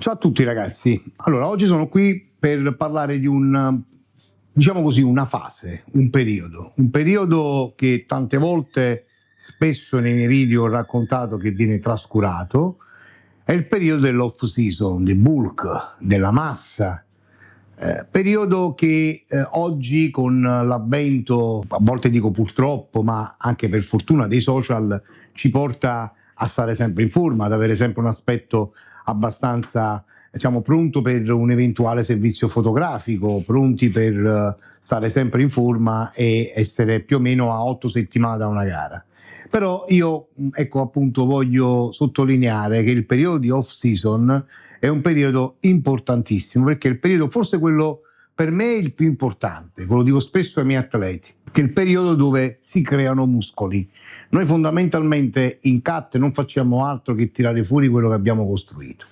Ciao a tutti ragazzi, allora oggi sono qui per parlare di diciamo così, una fase, un periodo che tante volte, spesso nei miei video ho raccontato che viene trascurato, è il periodo dell'off season, del bulk, della massa, periodo che oggi con l'avvento, a volte dico purtroppo, ma anche per fortuna dei social, ci porta a stare sempre in forma, ad avere sempre un aspetto abbastanza, diciamo, pronto per un eventuale servizio fotografico, pronti per stare sempre in forma e essere più o meno a 8 settimane da una gara. Però io, ecco, appunto, voglio sottolineare che il periodo di off season è un periodo importantissimo, perché è il periodo, forse quello per me il più importante, lo dico spesso ai miei atleti, che è il periodo dove si creano muscoli. Noi fondamentalmente in cut non facciamo altro che tirare fuori quello che abbiamo costruito.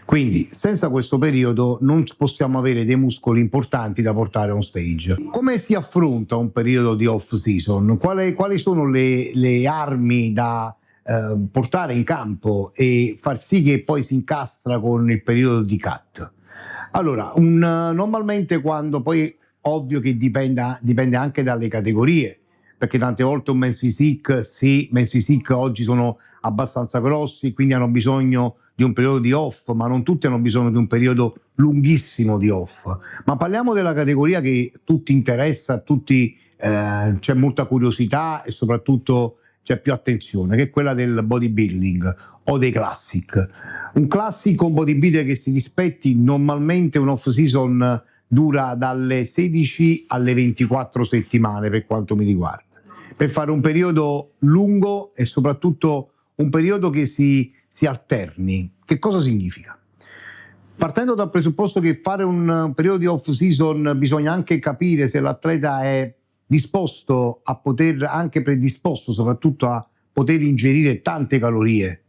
Quindi senza questo periodo non possiamo avere dei muscoli importanti da portare on stage. Come si affronta un periodo di off season? Quali sono le armi da portare in campo e far sì che poi si incastra con il periodo di cut? Allora, normalmente quando poi, ovvio che dipende anche dalle categorie, perché tante volte un men's physique, sì, men's physique oggi sono abbastanza grossi, quindi hanno bisogno di un periodo di off, ma non tutti hanno bisogno di un periodo lunghissimo di off. Ma parliamo della categoria che tutti interessa, a tutti c'è molta curiosità e soprattutto c'è più attenzione, che è quella del bodybuilding o dei classic. Un classico, un bodybuilder che si rispetti, normalmente un off season dura dalle 16 alle 24 settimane per quanto mi riguarda, per fare un periodo lungo e soprattutto un periodo che si alterni. Che cosa significa? Partendo dal presupposto che fare un periodo di off season bisogna anche capire se l'atleta è disposto a poter, anche predisposto soprattutto a poter ingerire tante calorie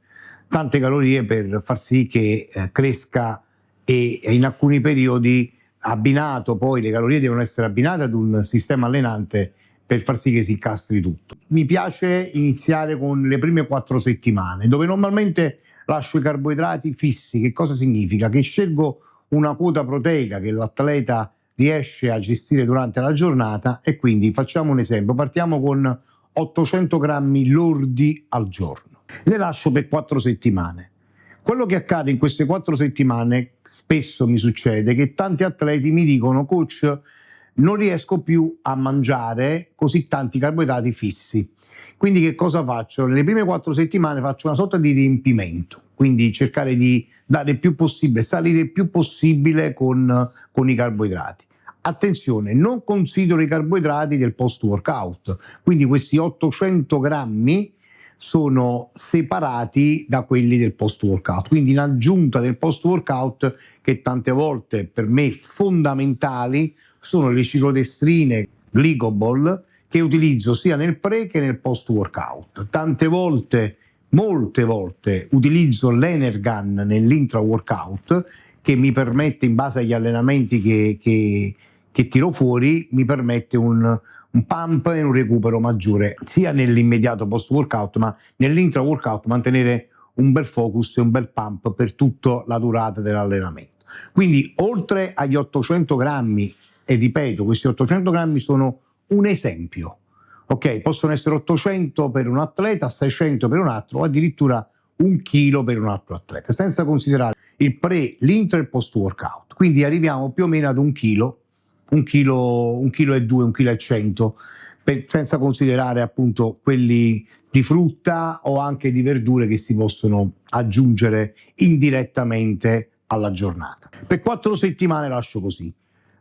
per far sì che cresca, e in alcuni periodi abbinato, poi le calorie devono essere abbinate ad un sistema allenante per far sì che si incastri tutto. Mi piace iniziare con le prime 4 settimane, dove normalmente lascio i carboidrati fissi. Che cosa significa? Che scelgo una quota proteica che l'atleta riesce a gestire durante la giornata, e quindi facciamo un esempio, partiamo con 800 grammi lordi al giorno. Le lascio per 4 settimane. Quello che accade in queste 4 settimane, spesso mi succede che tanti atleti mi dicono: coach, non riesco più a mangiare così tanti carboidrati fissi. Quindi che cosa faccio? Nelle prime 4 settimane faccio una sorta di riempimento, quindi cercare di dare il più possibile, salire il più possibile con i carboidrati. Attenzione, non considero i carboidrati del post workout, quindi questi 800 grammi sono separati da quelli del post workout, quindi in aggiunta del post workout, che tante volte per me fondamentali sono le ciclodestrine glycobol, che utilizzo sia nel pre che nel post workout. Tante volte, molte volte, utilizzo l'Energan nell'intra workout, che mi permette, in base agli allenamenti che tiro fuori, mi permette un pump e un recupero maggiore sia nell'immediato post workout, ma nell'intra workout mantenere un bel focus e un bel pump per tutta la durata dell'allenamento. Quindi oltre agli 800 grammi, e ripeto, questi 800 grammi sono un esempio, ok? Possono essere 800 per un atleta, 600 per un altro, o addirittura 1 chilo per un altro atleta, senza considerare il pre, l'intra e il post workout. Quindi arriviamo più o meno ad 1 chilo, 1 chilo e 2, 1 chilo e 100, senza considerare appunto quelli di frutta o anche di verdure che si possono aggiungere indirettamente alla giornata. Per 4 settimane lascio così.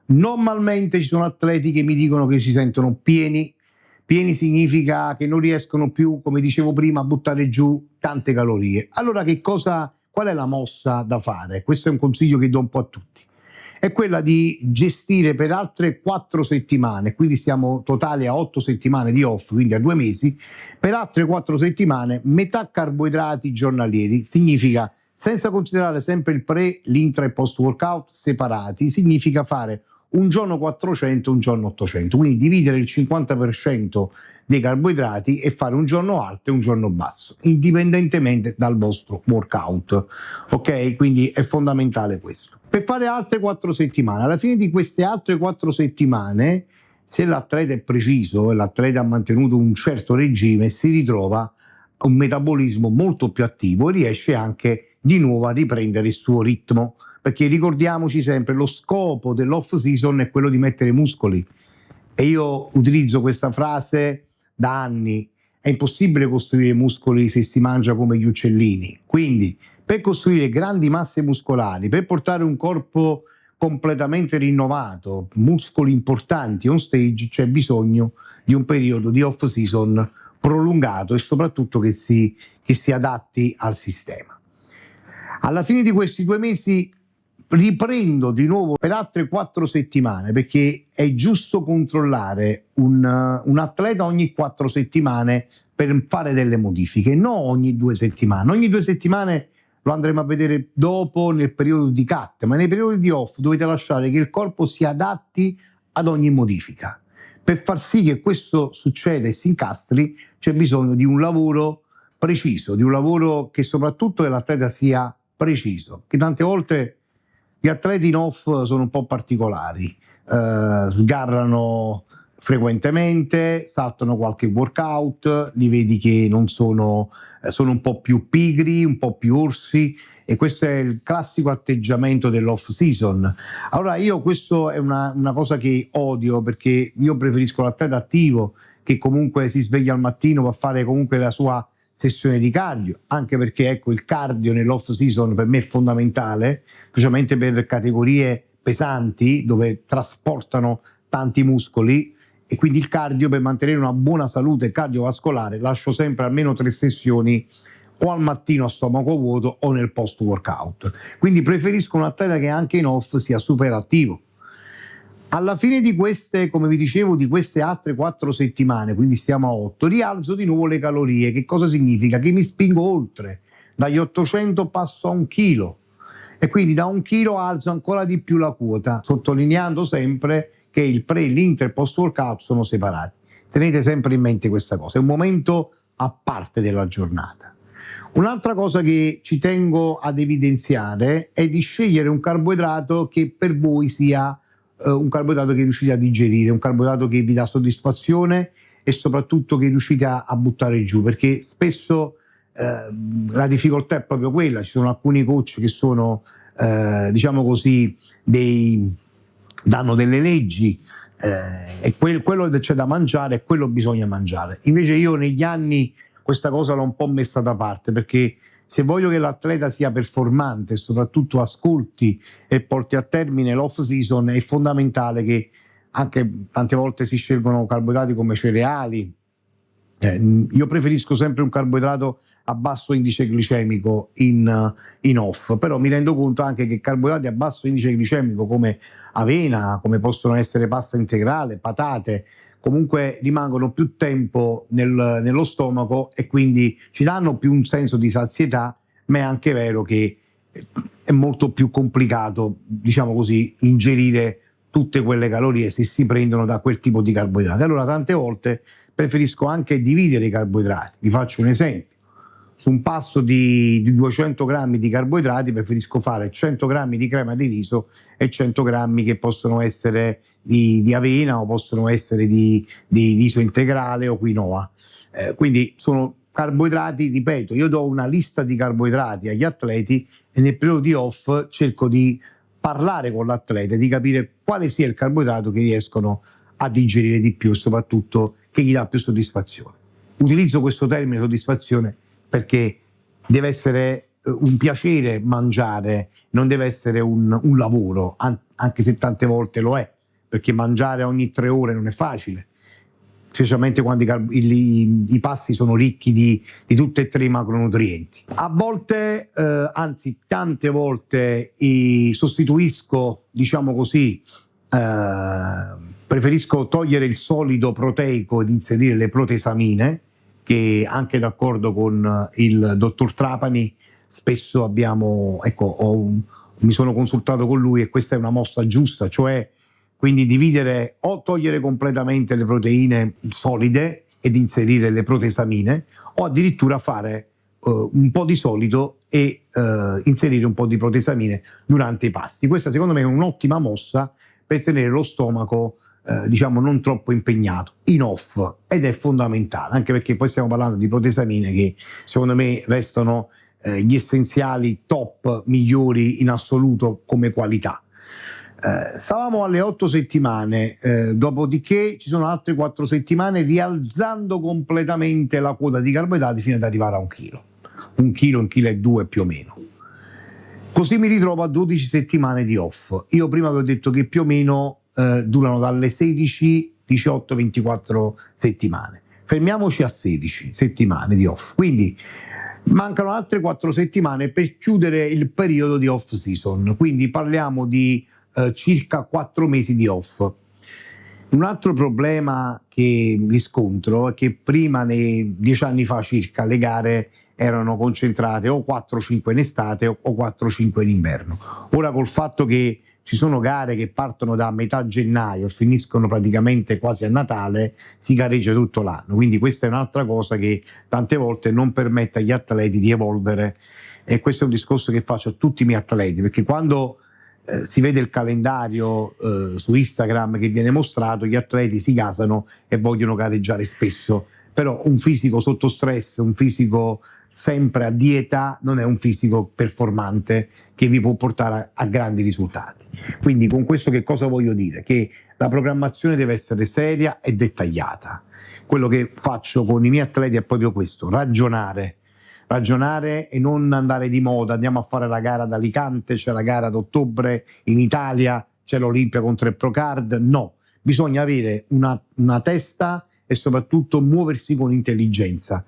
Normalmente ci sono atleti che mi dicono che si sentono pieni. Pieni significa che non riescono più, come dicevo prima, a buttare giù tante calorie. Allora qual è la mossa da fare? Questo è un consiglio che do un po' a tutti. È quella di gestire per altre 4 settimane, quindi siamo totali a 8 settimane di off, quindi a 2 mesi, per altre 4 settimane metà carboidrati giornalieri. Significa, senza considerare sempre il pre, l'intra e post workout separati, significa fare un giorno 400, un giorno 800, quindi dividere il 50% dei carboidrati e fare un giorno alto e un giorno basso, indipendentemente dal vostro workout, ok? Quindi è fondamentale questo. Per fare altre 4 settimane, alla fine di queste altre 4 settimane, se l'atleta è preciso e l'atleta ha mantenuto un certo regime, si ritrova un metabolismo molto più attivo e riesce anche di nuovo a riprendere il suo ritmo, perché ricordiamoci sempre, lo scopo dell'off season è quello di mettere muscoli, e io utilizzo questa frase da anni: è impossibile costruire muscoli se si mangia come gli uccellini. Quindi per costruire grandi masse muscolari, per portare un corpo completamente rinnovato, muscoli importanti on stage, c'è bisogno di un periodo di off season prolungato e soprattutto che si adatti al sistema. Alla fine di questi 2 mesi riprendo di nuovo per altre 4 settimane, perché è giusto controllare un atleta ogni 4 settimane per fare delle modifiche, non ogni 2 settimane. Ogni 2 settimane lo andremo a vedere dopo nel periodo di cut, ma nei periodi di off dovete lasciare che il corpo si adatti ad ogni modifica. Per far sì che questo succeda e si incastri c'è bisogno di un lavoro preciso, di un lavoro che soprattutto l'atleta sia preciso, che tante volte gli atleti in off sono un po' particolari, sgarrano frequentemente, saltano qualche workout, li vedi che non sono un po' più pigri, un po' più orsi, e questo è il classico atteggiamento dell'off season. Allora io questo è una cosa che odio, perché io preferisco l'atleta attivo che comunque si sveglia al mattino, va a fare comunque la sua sessione di cardio, anche perché ecco, il cardio nell'off season per me è fondamentale, specialmente per categorie pesanti dove trasportano tanti muscoli, e quindi il cardio, per mantenere una buona salute cardiovascolare, lascio sempre almeno 3 sessioni o al mattino a stomaco vuoto o nel post workout. Quindi preferisco un atleta che anche in off sia super attivo. Alla fine di queste, come vi dicevo, di queste altre 4 settimane, quindi stiamo a 8, rialzo di nuovo le calorie. Che cosa significa? Che mi spingo oltre, dagli 800 passo a 1 chilo, e quindi da 1 chilo alzo ancora di più la quota, sottolineando sempre che il pre, l'inter e post workout sono separati. Tenete sempre in mente questa cosa, è un momento a parte della giornata. Un'altra cosa che ci tengo ad evidenziare è di scegliere un carboidrato che per voi sia un carboidrato che riuscite a digerire, un carboidrato che vi dà soddisfazione e soprattutto che riuscite a buttare giù, perché spesso la difficoltà è proprio quella. Ci sono alcuni coach che sono diciamo così danno delle leggi, e quello che c'è da mangiare, quello bisogna mangiare. Invece io negli anni questa cosa l'ho un po' messa da parte, perché se voglio che l'atleta sia performante e soprattutto ascolti e porti a termine l'off season, è fondamentale che anche tante volte si scelgono carboidrati come cereali. Io preferisco sempre un carboidrato a basso indice glicemico in off, però mi rendo conto anche che carboidrati a basso indice glicemico come avena, come possono essere pasta integrale, patate, comunque rimangono più tempo nello stomaco e quindi ci danno più un senso di sazietà, ma è anche vero che è molto più complicato, diciamo così, ingerire tutte quelle calorie se si prendono da quel tipo di carboidrati. Allora tante volte preferisco anche dividere i carboidrati. Vi faccio un esempio: su un pasto di 200 grammi di carboidrati preferisco fare 100 grammi di crema di riso e 100 grammi che possono essere di avena o possono essere di riso integrale o quinoa. Quindi sono carboidrati, ripeto, io do una lista di carboidrati agli atleti e nel periodo di off cerco di parlare con l'atleta e di capire quale sia il carboidrato che riescono a digerire di più e soprattutto che gli dà più soddisfazione. Utilizzo questo termine soddisfazione perché deve essere un piacere mangiare, non deve essere un lavoro, anche se tante volte lo è, perché mangiare ogni 3 ore non è facile, specialmente quando i pasti sono ricchi di tutte e 3 i macronutrienti. A volte, anzi tante volte, sostituisco, diciamo così, preferisco togliere il solido proteico ed inserire le protesamine, che anche d'accordo con il dottor Trapani spesso abbiamo, ecco, mi sono consultato con lui e questa è una mossa giusta, cioè quindi dividere o togliere completamente le proteine solide ed inserire le protesamine, o addirittura fare un po' di solido e inserire un po' di protesamine durante i pasti. Questa secondo me è un'ottima mossa per tenere lo stomaco diciamo non troppo impegnato, in off, ed è fondamentale, anche perché poi stiamo parlando di protesamine che secondo me restano gli essenziali top migliori in assoluto come qualità. Stavamo alle 8 settimane, dopodiché ci sono altre 4 settimane rialzando completamente la quota di carboidrati fino ad arrivare a 1 chilo, 1 chilo, 1 chilo e 2 più o meno. Così mi ritrovo a 12 settimane di off. Io prima avevo detto che più o meno durano dalle 16, 18, 24 settimane. Fermiamoci a 16 settimane di off, quindi mancano altre 4 settimane per chiudere il periodo di off season, quindi parliamo di circa 4 mesi di off. Un altro problema che riscontro è che prima, nei 10 anni fa circa, le gare erano concentrate o 4-5 in estate o 4-5 in inverno. Ora, col fatto che ci sono gare che partono da metà gennaio e finiscono praticamente quasi a Natale, si gareggia tutto l'anno, quindi questa è un'altra cosa che tante volte non permette agli atleti di evolvere, e questo è un discorso che faccio a tutti i miei atleti, perché quando si vede il calendario su Instagram che viene mostrato, gli atleti si gasano e vogliono gareggiare spesso, però un fisico sotto stress, un fisico sempre a dieta, non è un fisico performante che vi può portare a grandi risultati. Quindi con questo che cosa voglio dire? Che la programmazione deve essere seria e dettagliata. Quello che faccio con i miei atleti è proprio questo: ragionare e non andare di moda. Andiamo a fare la gara ad Alicante, c'è la gara ad ottobre in Italia, c'è l'Olimpia contro il Procard. No, bisogna avere una testa e soprattutto muoversi con intelligenza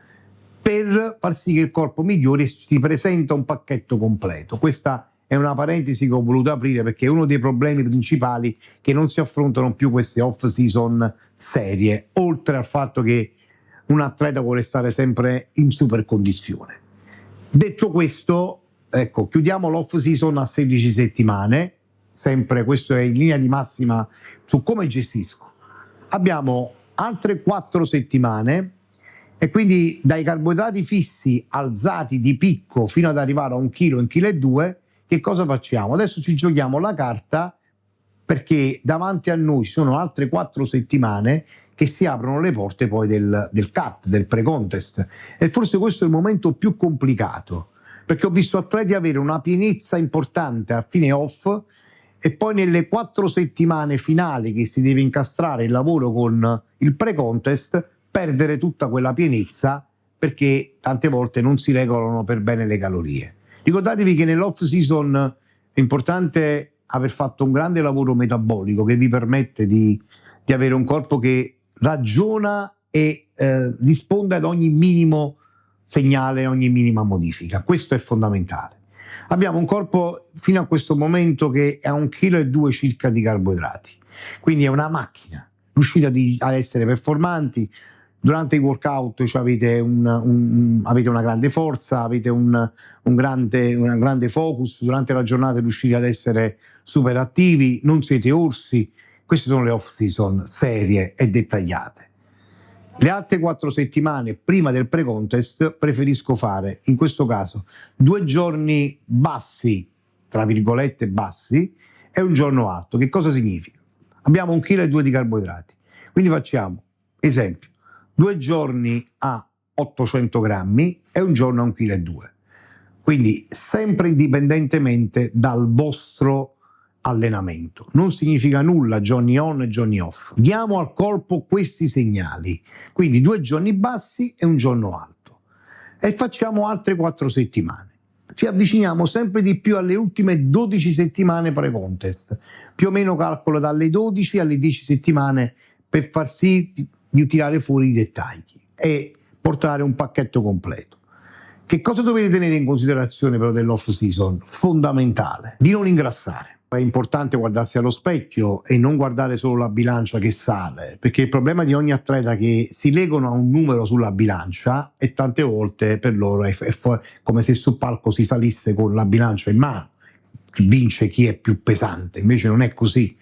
per far sì che il corpo migliori e si presenta un pacchetto completo. Questa è una parentesi che ho voluto aprire perché è uno dei problemi principali, che non si affrontano più queste off season serie, oltre al fatto che un atleta vuole stare sempre in super condizione. Detto questo, ecco, chiudiamo l'off season a 16 settimane, sempre questo è in linea di massima su come gestisco. Abbiamo altre 4 settimane e quindi dai carboidrati fissi alzati di picco fino ad arrivare a 1 chilo, 1 chilo e 2, che cosa facciamo? Adesso ci giochiamo la carta, perché davanti a noi ci sono altre 4 settimane che si aprono le porte poi del cut, del pre-contest, e forse questo è il momento più complicato, perché ho visto atleti avere una pienezza importante a fine off e poi nelle 4 settimane finali che si deve incastrare il lavoro con il pre-contest perdere tutta quella pienezza, perché tante volte non si regolano per bene le calorie. Ricordatevi che nell'off season è importante aver fatto un grande lavoro metabolico che vi permette di avere un corpo che ragiona e risponde ad ogni minimo segnale, ogni minima modifica. Questo è fondamentale. Abbiamo un corpo fino a questo momento che ha 1,2 kg circa di carboidrati, quindi è una macchina. Riuscite a essere performanti. Durante i workout avete una grande forza, avete una grande focus, durante la giornata riuscite ad essere super attivi, non siete orsi. Queste sono le off season serie e dettagliate. Le altre 4 settimane prima del pre-contest preferisco fare, in questo caso, 2 giorni bassi, tra virgolette bassi, e un giorno alto. Che cosa significa? Abbiamo 1,2 kg di carboidrati, quindi facciamo, esempio, 2 giorni a 800 grammi e un giorno a 1,2 kg. Quindi sempre indipendentemente dal vostro allenamento. Non significa nulla giorni on e giorni off. Diamo al corpo questi segnali, quindi 2 giorni bassi e un giorno alto, e facciamo altre 4 settimane. Ci avviciniamo sempre di più alle ultime 12 settimane pre-contest, più o meno calcolo dalle 12 alle 10 settimane, per far sì di tirare fuori i dettagli e portare un pacchetto completo. Che cosa dovete tenere in considerazione però dell'off season? Fondamentale, di non ingrassare. È importante guardarsi allo specchio e non guardare solo la bilancia che sale, perché il problema di ogni atleta è che si legano a un numero sulla bilancia e tante volte per loro è come se sul palco si salisse con la bilancia in mano, vince chi è più pesante. Invece non è così.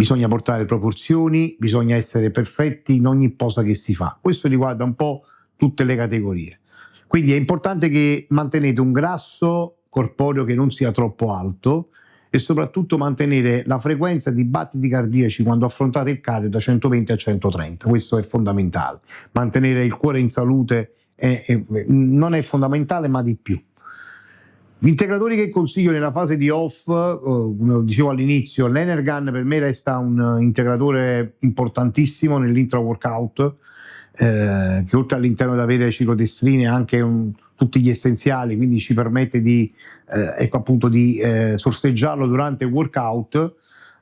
bisogna portare proporzioni, bisogna essere perfetti in ogni posa che si fa. Questo riguarda un po' tutte le categorie. Quindi è importante che mantenete un grasso corporeo che non sia troppo alto e soprattutto mantenere la frequenza di battiti cardiaci quando affrontate il cardio da 120 a 130. Questo è fondamentale. Mantenere il cuore in salute non è fondamentale, ma di più. Gli integratori che consiglio nella fase di off, come dicevo all'inizio, l'Energan per me resta un integratore importantissimo nell'intra-workout, che oltre all'interno di avere ciclodestrine anche tutti gli essenziali, quindi ci permette di, appunto di sorseggiarlo durante il workout.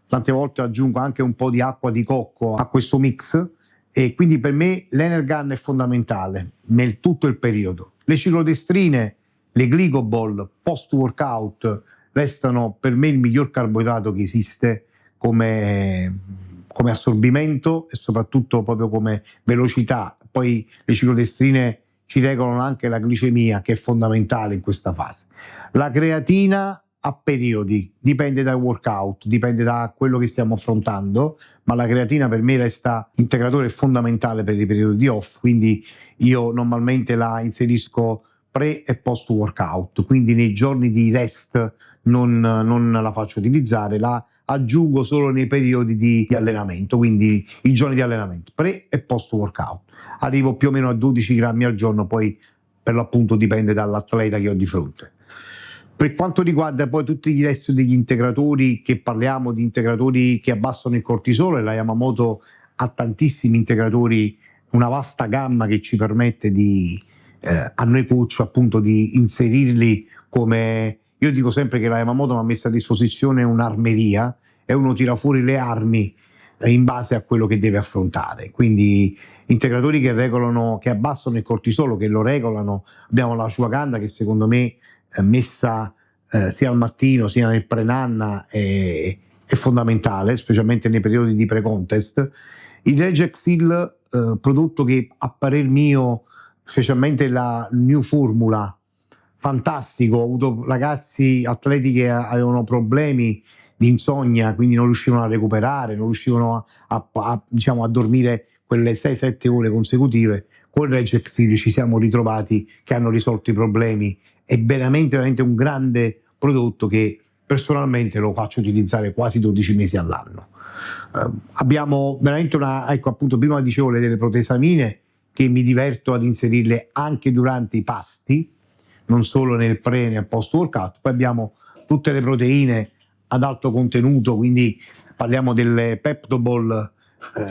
Tante volte aggiungo anche un po' di acqua di cocco a questo mix e quindi per me l'Energan è fondamentale nel tutto il periodo. Le ciclodestrine, le glicoball post workout restano per me il miglior carboidrato che esiste come assorbimento e soprattutto proprio come velocità. Poi le ciclodestrine ci regolano anche la glicemia, che è fondamentale in questa fase. La creatina a periodi, dipende dal workout, dipende da quello che stiamo affrontando, ma la creatina per me resta integratore fondamentale per i periodi di off, quindi io normalmente la inserisco pre e post workout, quindi nei giorni di rest non la faccio utilizzare, la aggiungo solo nei periodi di allenamento, quindi i giorni di allenamento, pre e post workout. Arrivo più o meno a 12 grammi al giorno, poi per l'appunto dipende dall'atleta che ho di fronte. Per quanto riguarda poi tutti i resti degli integratori, che parliamo di integratori che abbassano il cortisolo, e la Yamamoto ha tantissimi integratori, una vasta gamma che ci permette di, a noi coach appunto, di inserirli come... Io dico sempre che la Yamamoto mi ha messo a disposizione un'armeria e uno tira fuori le armi in base a quello che deve affrontare. Quindi integratori che regolano, che abbassano il cortisolo, che lo regolano. Abbiamo la ashwagandha che secondo me messa sia al mattino sia nel pre-nanna è fondamentale, specialmente nei periodi di pre-contest. Il Regexil, prodotto che a parer mio, specialmente la New Formula, fantastico. Ho avuto ragazzi atleti che avevano problemi di insonnia, quindi non riuscivano a recuperare, non riuscivano diciamo, a dormire quelle 6-7 ore consecutive. Con Regexil ci siamo ritrovati che hanno risolto i problemi. È veramente un grande prodotto che personalmente lo faccio utilizzare quasi 12 mesi all'anno. Abbiamo veramente ecco appunto, prima dicevo delle protesamine che mi diverto ad inserirle anche durante i pasti, non solo nel pre e nel post workout. Poi abbiamo tutte le proteine ad alto contenuto, quindi parliamo delle Peptoball,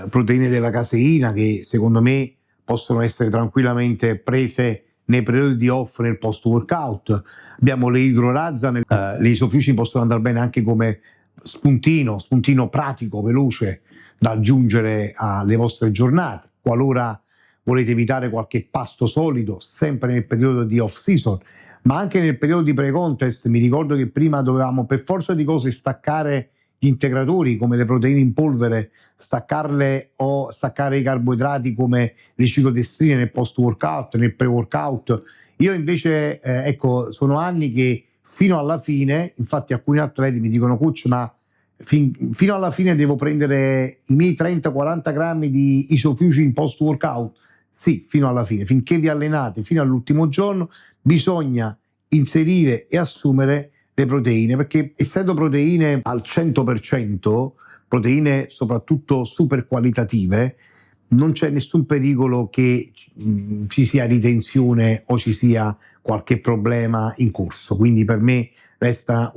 proteine della caseina, che secondo me possono essere tranquillamente prese nei periodi di off nel post workout. Abbiamo le idrorazza, le isofusion possono andare bene anche come spuntino pratico, veloce da aggiungere alle vostre giornate, qualora volete evitare qualche pasto solido, sempre nel periodo di off season, ma anche nel periodo di pre-contest. Mi ricordo che prima dovevamo per forza di cose staccare gli integratori come le proteine in polvere, staccarle o staccare i carboidrati come le ciclodestrine nel post workout, nel pre workout. Io invece ecco, sono anni che fino alla fine, infatti alcuni atleti mi dicono: coach, ma fino alla fine devo prendere i miei 30-40 grammi di isofusion post workout? Sì, fino alla fine, finché vi allenate fino all'ultimo giorno bisogna inserire e assumere le proteine, perché essendo proteine al 100%, proteine soprattutto super qualitative, non c'è nessun pericolo che ci sia ritenzione o ci sia qualche problema in corso. Quindi per me resta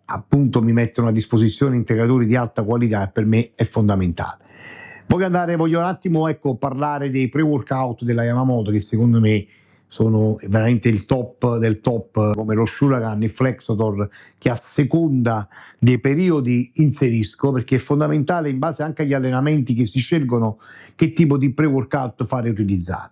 appunto, mi mettono a disposizione integratori di alta qualità e per me è fondamentale. Voglio un attimo parlare dei pre-workout della Yamamoto, che secondo me sono veramente il top del top, come lo Shuragan, il Flexotor, che a seconda dei periodi inserisco, perché è fondamentale in base anche agli allenamenti che si scelgono che tipo di pre-workout fare utilizzare.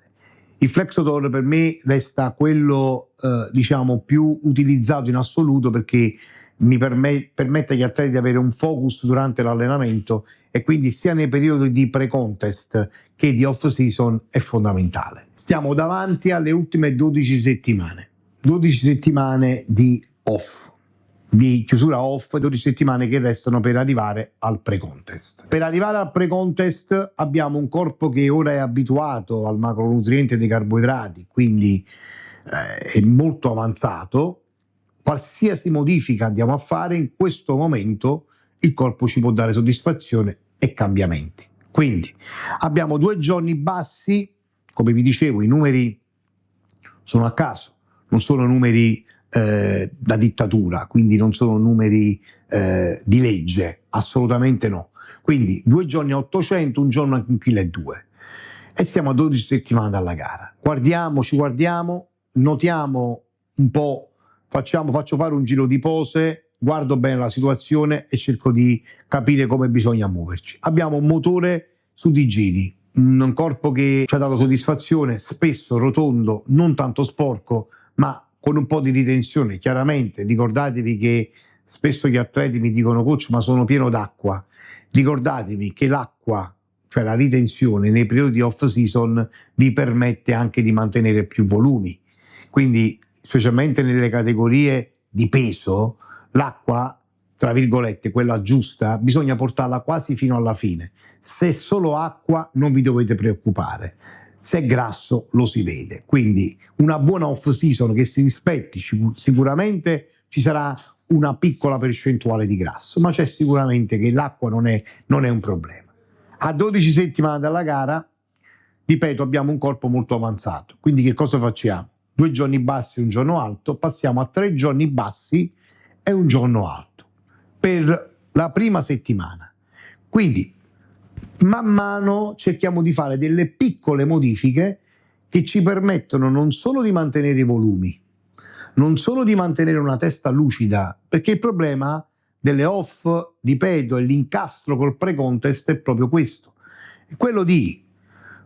Il Flexotor per me resta quello diciamo più utilizzato in assoluto, perché mi permette agli atleti di avere un focus durante l'allenamento, e quindi sia nei periodi di pre-contest che di off-season è fondamentale. Stiamo davanti alle ultime 12 settimane di off. di chiusura off, 12 settimane che restano per arrivare al pre-contest. Per arrivare al pre-contest abbiamo un corpo che ora è abituato al macronutriente dei carboidrati, quindi è molto avanzato. Qualsiasi modifica andiamo a fare, in questo momento il corpo ci può dare soddisfazione e cambiamenti. Quindi abbiamo 2 giorni bassi, come vi dicevo, i numeri sono a caso, non sono numeri da dittatura, quindi non sono numeri di legge, assolutamente no. Quindi 2 giorni a 800, un giorno a 1,2 kg e siamo a 12 settimane dalla gara. Ci guardiamo, notiamo un po', faccio fare un giro di pose, guardo bene la situazione e cerco di capire come bisogna muoverci. Abbiamo un motore su di giri, un corpo che ci ha dato soddisfazione, spesso rotondo, non tanto sporco, ma con un po' di ritenzione. Chiaramente ricordatevi che spesso gli atleti mi dicono: coach, ma sono pieno d'acqua. Ricordatevi che l'acqua, cioè la ritenzione nei periodi off season, vi permette anche di mantenere più volumi, quindi specialmente nelle categorie di peso l'acqua, tra virgolette, quella giusta, bisogna portarla quasi fino alla fine. Se è solo acqua non vi dovete preoccupare, se è grasso lo si vede. Quindi una buona off season che si rispetti, sicuramente ci sarà una piccola percentuale di grasso, ma c'è sicuramente che l'acqua non è un problema. A 12 settimane dalla gara, ripeto, abbiamo un corpo molto avanzato, quindi che cosa facciamo? 2 giorni bassi e un giorno alto, passiamo a 3 giorni bassi e un giorno alto per la prima settimana. Quindi man mano cerchiamo di fare delle piccole modifiche che ci permettono non solo di mantenere i volumi, non solo di mantenere una testa lucida, perché il problema delle off, ripeto, e l'incastro col pre-contest è proprio questo, è quello di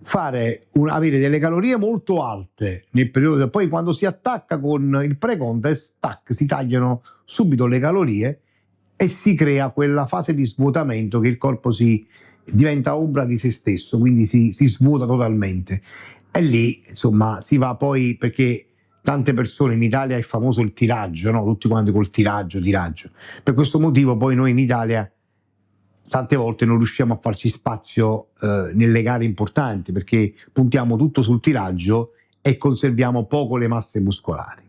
avere delle calorie molto alte nel periodo, poi quando si attacca con il pre-contest, si tagliano subito le calorie e si crea quella fase di svuotamento che il corpo diventa ombra di se stesso, quindi si svuota totalmente. E lì, insomma, si va poi, perché tante persone in Italia è famoso il tiraggio, no? Tutti quanti col tiraggio. Per questo motivo poi noi in Italia tante volte non riusciamo a farci spazio nelle gare importanti, perché puntiamo tutto sul tiraggio e conserviamo poco le masse muscolari.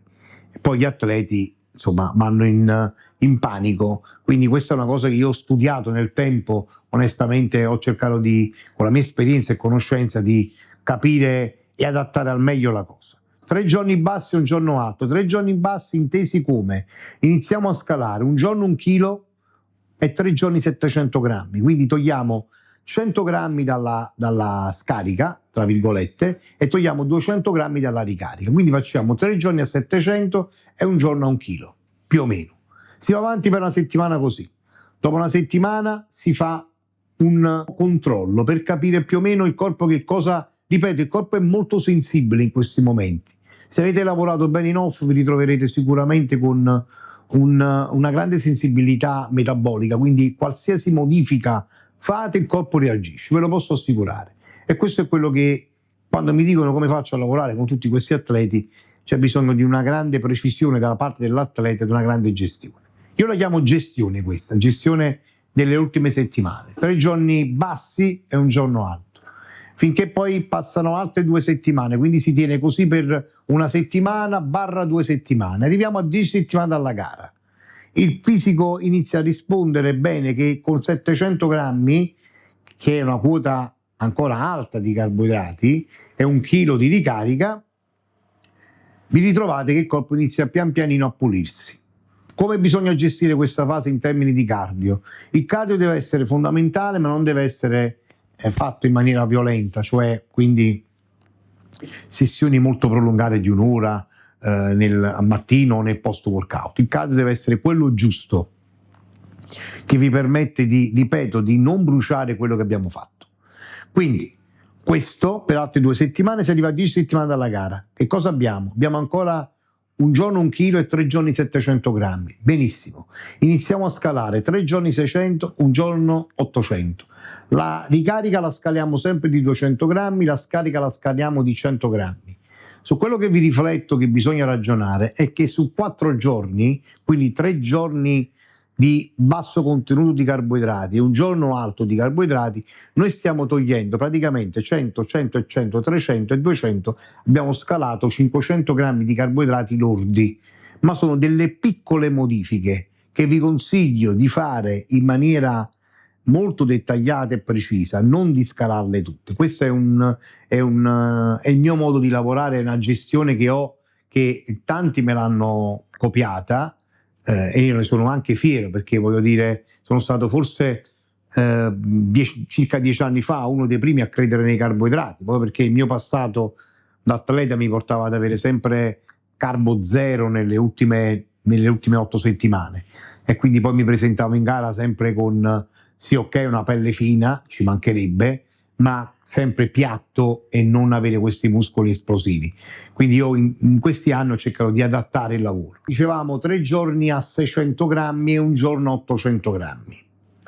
E poi gli atleti, insomma, vanno in panico. Quindi questa è una cosa che io ho studiato nel tempo, onestamente ho cercato con la mia esperienza e conoscenza, di capire e adattare al meglio la cosa. 3 giorni bassi e un giorno alto. 3 giorni bassi intesi come? Iniziamo a scalare un giorno 1 chilo e 3 giorni 700 grammi, quindi togliamo 100 grammi dalla scarica, tra virgolette, e togliamo 200 grammi dalla ricarica, quindi facciamo 3 giorni a 700 e un giorno a 1 chilo, più o meno. Si va avanti per una settimana così. Dopo una settimana si fa un controllo per capire più o meno il corpo che cosa. Ripeto, il corpo è molto sensibile in questi momenti. Se avete lavorato bene in off vi ritroverete sicuramente con una grande sensibilità metabolica, quindi qualsiasi modifica fate il corpo reagisce, ve lo posso assicurare. E questo è quello che, quando mi dicono come faccio a lavorare con tutti questi atleti, c'è bisogno di una grande precisione dalla parte dell'atleta e di una grande gestione. Io la chiamo gestione, questa gestione delle ultime settimane. 3 giorni bassi e un giorno alto, finché poi passano altre 2 settimane, quindi si tiene così per una settimana / 2 settimane, arriviamo a 10 settimane dalla gara. Il fisico inizia a rispondere bene che con 700 grammi, che è una quota ancora alta di carboidrati, e 1 chilo di ricarica, vi ritrovate che il corpo inizia pian pianino a pulirsi. Come bisogna gestire questa fase in termini di cardio? Il cardio deve essere fondamentale, ma non deve essere fatto in maniera violenta, cioè quindi sessioni molto prolungate di un'ora al mattino o nel post workout. Il cardio deve essere quello giusto, che vi permette ripeto, di non bruciare quello che abbiamo fatto. Quindi questo per altre 2 settimane, si arriva a 10 settimane dalla gara. Che cosa abbiamo? Abbiamo ancora un giorno 1 chilo e 3 giorni 700 grammi. Benissimo. Iniziamo a scalare 3 giorni 600, un giorno 800. La ricarica la scaliamo sempre di 200 grammi, la scarica la scaliamo di 100 grammi. Su quello che vi rifletto che bisogna ragionare è che su 4 giorni, quindi 3 giorni di basso contenuto di carboidrati e un giorno alto di carboidrati, noi stiamo togliendo praticamente 100, 100 e 100, 300 e 200, abbiamo scalato 500 grammi di carboidrati lordi, ma sono delle piccole modifiche che vi consiglio di fare in maniera molto dettagliata e precisa, non di scalarle tutte. Questo è il mio modo di lavorare, è una gestione che ho, che tanti me l'hanno copiata, e io ne sono anche fiero, perché voglio dire, sono stato forse circa 10 anni fa uno dei primi a credere nei carboidrati, proprio perché il mio passato da atleta mi portava ad avere sempre carbo zero nelle ultime 8 settimane, e quindi poi mi presentavo in gara sempre con, sì, ok, una pelle fina, ci mancherebbe, ma sempre piatto e non avere questi muscoli esplosivi. Quindi io in questi anni ho cercato di adattare il lavoro. Dicevamo 3 giorni a 600 grammi e un giorno a 800 grammi.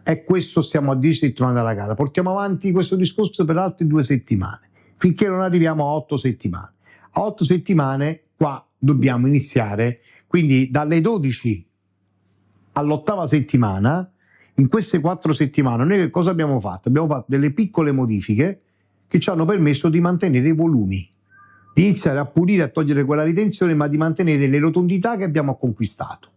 E questo stiamo a 10 settimane dalla gara. Portiamo avanti questo discorso per altre 2 settimane, finché non arriviamo a 8 settimane. A 8 settimane qua dobbiamo iniziare, quindi dalle 12 all'8ª settimana. In queste 4 settimane noi che cosa abbiamo fatto? Abbiamo fatto delle piccole modifiche che ci hanno permesso di mantenere i volumi, di iniziare a pulire, a togliere quella ritenzione, ma di mantenere le rotondità che abbiamo conquistato.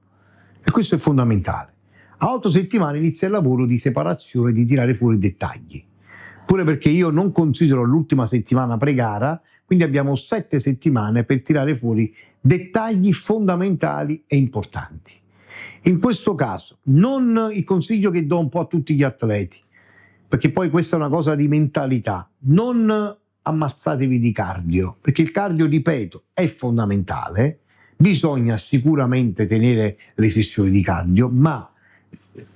E questo è fondamentale. A 8 settimane inizia il lavoro di separazione, di tirare fuori i dettagli. Pure perché io non considero l'ultima settimana pre-gara, quindi abbiamo 7 settimane per tirare fuori dettagli fondamentali e importanti. In questo caso, non il consiglio che do un po' a tutti gli atleti, perché poi questa è una cosa di mentalità, non ammazzatevi di cardio, perché il cardio, ripeto, è fondamentale, bisogna sicuramente tenere le sessioni di cardio, ma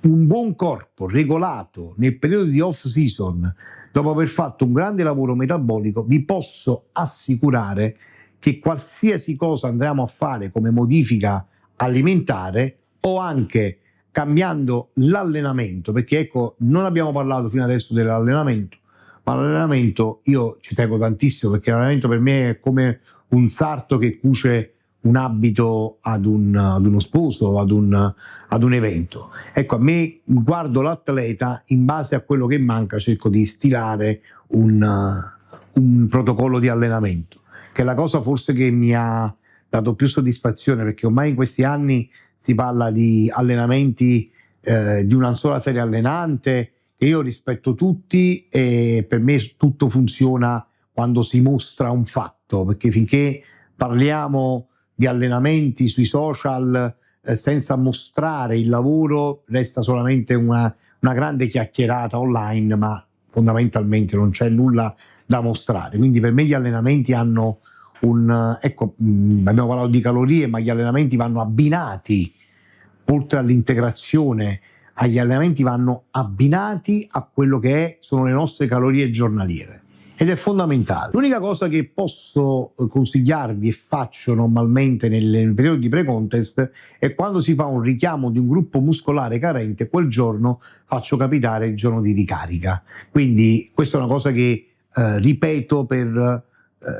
un buon corpo regolato nel periodo di off season, dopo aver fatto un grande lavoro metabolico, vi posso assicurare che qualsiasi cosa andremo a fare come modifica alimentare, o anche cambiando l'allenamento, perché ecco, non abbiamo parlato fino adesso dell'allenamento, ma l'allenamento io ci tengo tantissimo, perché l'allenamento per me è come un sarto che cuce un abito ad uno sposo, ad un evento. Ecco, a me, guardo l'atleta, in base a quello che manca cerco di stilare un protocollo di allenamento, che è la cosa forse che mi ha dato più soddisfazione, perché ormai in questi anni si parla di allenamenti di una sola serie allenante, che io rispetto tutti, e per me tutto funziona quando si mostra un fatto, perché finché parliamo di allenamenti sui social senza mostrare il lavoro, resta solamente una grande chiacchierata online, ma fondamentalmente non c'è nulla da mostrare. Quindi per me gli allenamenti hanno ecco, abbiamo parlato di calorie, ma gli allenamenti vanno abbinati, oltre all'integrazione, agli allenamenti vanno abbinati a quello che sono le nostre calorie giornaliere, ed è fondamentale. L'unica cosa che posso consigliarvi e faccio normalmente nel periodo di pre-contest è quando si fa un richiamo di un gruppo muscolare carente, quel giorno faccio capitare il giorno di ricarica. Quindi questa è una cosa che ripeto per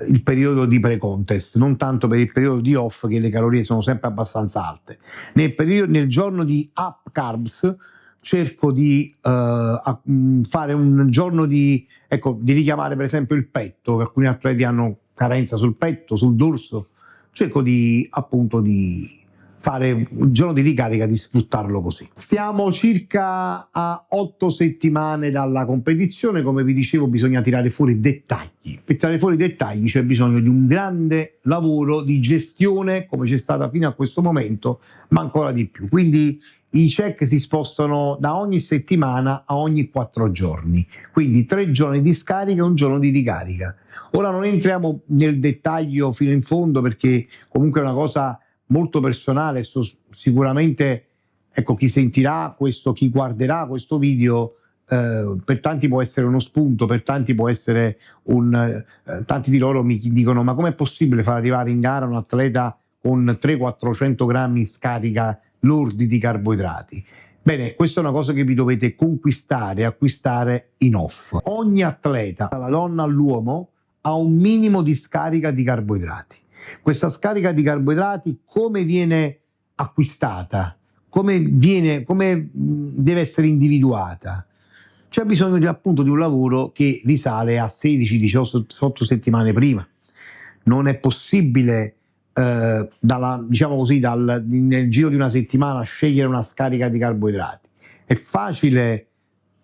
il periodo di pre-contest, non tanto per il periodo di off, che le calorie sono sempre abbastanza alte. Nel giorno di up carbs cerco di fare un giorno di richiamare per esempio il petto, alcuni atleti hanno carenza sul petto, sul dorso, cerco appunto di fare un giorno di ricarica, di sfruttarlo così. Stiamo circa a 8 settimane dalla competizione, come vi dicevo bisogna tirare fuori dettagli. Per tirare fuori dettagli c'è bisogno di un grande lavoro di gestione, come c'è stata fino a questo momento, ma ancora di più. Quindi i check si spostano da ogni settimana a ogni 4 giorni, quindi 3 giorni di scarica e un giorno di ricarica. Ora non entriamo nel dettaglio fino in fondo, perché comunque è una cosa molto personale, sicuramente ecco, chi sentirà questo, chi guarderà questo video, per tanti può essere uno spunto, per tanti può essere tanti di loro mi dicono: ma com'è possibile far arrivare in gara un atleta con 300-400 grammi in scarica lordi di carboidrati? Bene, questa è una cosa che vi dovete conquistare, acquistare in off. Ogni atleta, dalla donna all'uomo, a un minimo di scarica di carboidrati. Questa scarica di carboidrati come viene acquistata? Come deve essere individuata? C'è bisogno appunto di un lavoro che risale a 16-18 settimane prima. Non è possibile diciamo così, nel giro di una settimana scegliere una scarica di carboidrati. È facile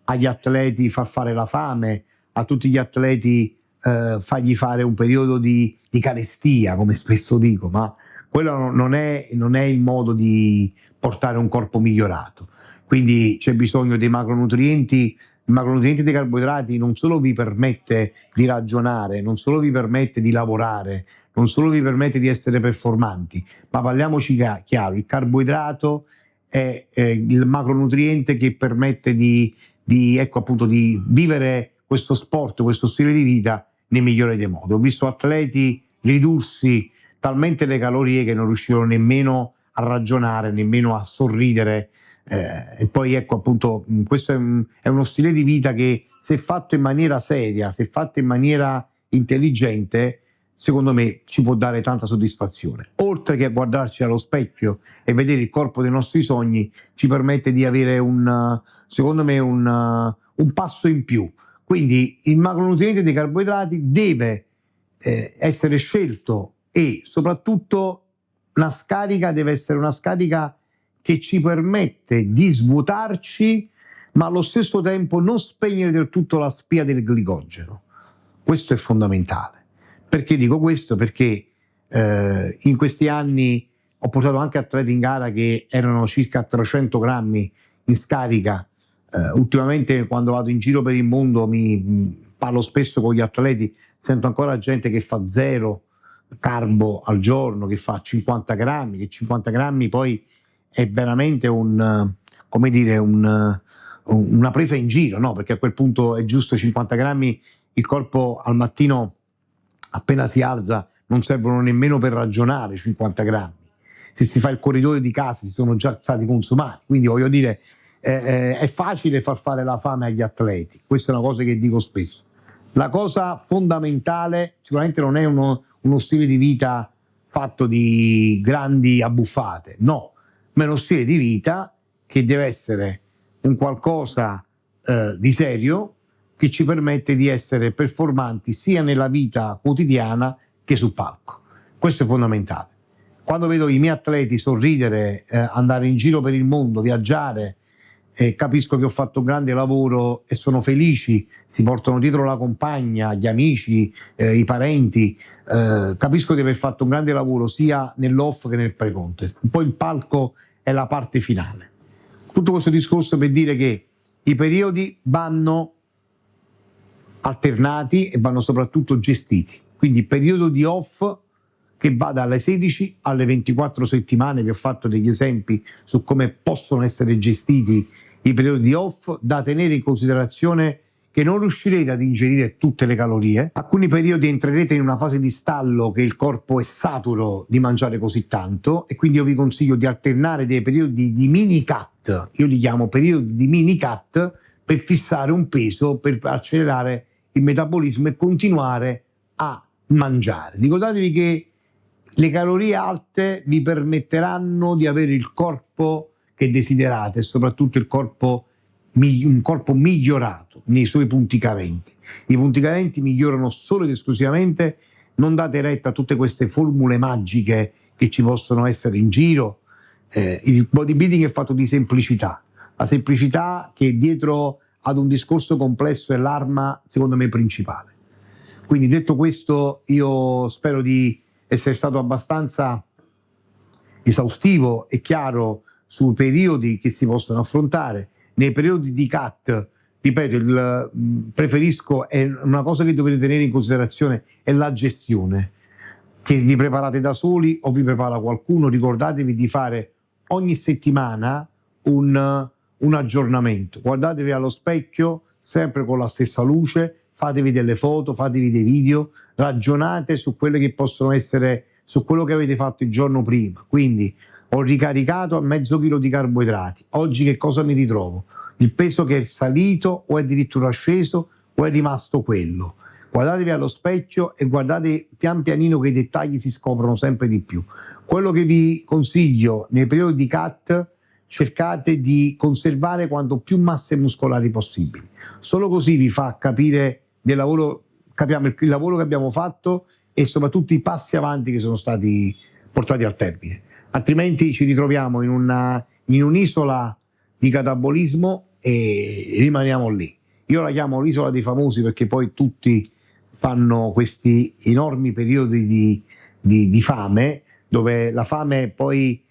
agli atleti far fare la fame, a tutti gli atleti fargli fare un periodo di carestia, come spesso dico, ma quello non è il modo di portare un corpo migliorato. Quindi c'è bisogno dei macronutrienti. I macronutrienti dei carboidrati non solo vi permette di ragionare, non solo vi permette di lavorare, non solo vi permette di essere performanti, ma parliamoci chiaro, il carboidrato è il macronutriente che permette di vivere questo sport, questo stile di vita nel migliore dei modi. Ho visto atleti ridursi talmente le calorie che non riuscivano nemmeno a ragionare, nemmeno a sorridere, e poi ecco appunto questo è uno stile di vita che, se fatto in maniera seria, se fatto in maniera intelligente, secondo me ci può dare tanta soddisfazione. Oltre che a guardarci allo specchio e vedere il corpo dei nostri sogni, ci permette di avere secondo me un passo in più. Quindi il macronutriente dei carboidrati deve essere scelto, e soprattutto la scarica deve essere una scarica che ci permette di svuotarci, ma allo stesso tempo non spegnere del tutto la spia del glicogeno. Questo è fondamentale. Perché dico questo? Perché in questi anni ho portato anche atleti in gara che erano circa 300 grammi in scarica. Ultimamente, quando vado in giro per il mondo, parlo spesso con gli atleti, sento ancora gente che fa 0 carbo al giorno, che fa 50 grammi, che 50 grammi poi è veramente una presa in giro, no? Perché a quel punto è giusto 50 grammi, il corpo al mattino appena si alza non servono nemmeno per ragionare 50 grammi. Se si fa il corridoio di casa si sono già stati consumati, quindi voglio dire, è facile far fare la fame agli atleti, questa è una cosa che dico spesso. La cosa fondamentale sicuramente non è uno stile di vita fatto di grandi abbuffate, no, ma è uno stile di vita che deve essere un qualcosa di serio, che ci permette di essere performanti sia nella vita quotidiana che sul palco. Questo è fondamentale. Quando vedo i miei atleti sorridere, andare in giro per il mondo, viaggiare, capisco che ho fatto un grande lavoro e sono felici, si portano dietro la compagna, gli amici, i parenti, capisco di aver fatto un grande lavoro sia nell'off che nel pre-contest. Poi il palco è la parte finale. Tutto questo discorso per dire che i periodi vanno alternati e vanno soprattutto gestiti. Quindi il periodo di off che va dalle 16 alle 24 settimane, vi ho fatto degli esempi su come possono essere gestiti i periodi di off, da tenere in considerazione che non riuscirete ad ingerire tutte le calorie. Alcuni periodi entrerete in una fase di stallo che il corpo è saturo di mangiare così tanto, e quindi io vi consiglio di alternare dei periodi di mini cut, io li chiamo periodi di mini cut, per fissare un peso, per accelerare il metabolismo e continuare a mangiare. Ricordatevi che le calorie alte vi permetteranno di avere il corpo che desiderate e soprattutto un corpo migliorato nei suoi punti carenti. I punti carenti migliorano solo ed esclusivamente, non date retta a tutte queste formule magiche che ci possono essere in giro. Il bodybuilding è fatto di semplicità, la semplicità che dietro ad un discorso complesso è l'arma, secondo me, principale. Quindi, detto questo, io spero di essere stato abbastanza esaustivo e chiaro sui periodi che si possono affrontare. Nei periodi di cut, ripeto, preferisco, è una cosa che dovete tenere in considerazione, è la gestione. Che vi preparate da soli o vi prepara qualcuno, ricordatevi di fare ogni settimana un aggiornamento. Guardatevi allo specchio sempre con la stessa luce, fatevi delle foto, fatevi dei video, ragionate su quelle che possono essere, su quello che avete fatto il giorno prima. Quindi ho ricaricato a mezzo chilo di carboidrati, oggi che cosa mi ritrovo? Il peso che è salito o è addirittura sceso o è rimasto quello? guardatevi allo specchio e guardate pian pianino che i dettagli si scoprono sempre di più. Quello che vi consiglio nei periodi di cut, cercate di conservare quanto più masse muscolari possibili. Solo così vi fa capire del lavoro, capiamo il lavoro che abbiamo fatto e soprattutto i passi avanti che sono stati portati al termine. Altrimenti ci ritroviamo in un'isola di catabolismo e rimaniamo lì. Io la chiamo l'isola dei famosi perché poi tutti fanno questi enormi periodi di fame, dove la fame poi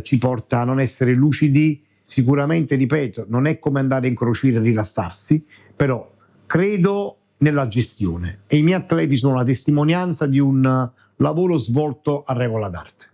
ci porta a non essere lucidi. Sicuramente, ripeto, non è come andare in crociera e rilassarsi, però credo nella gestione e i miei atleti sono la testimonianza di un lavoro svolto a regola d'arte.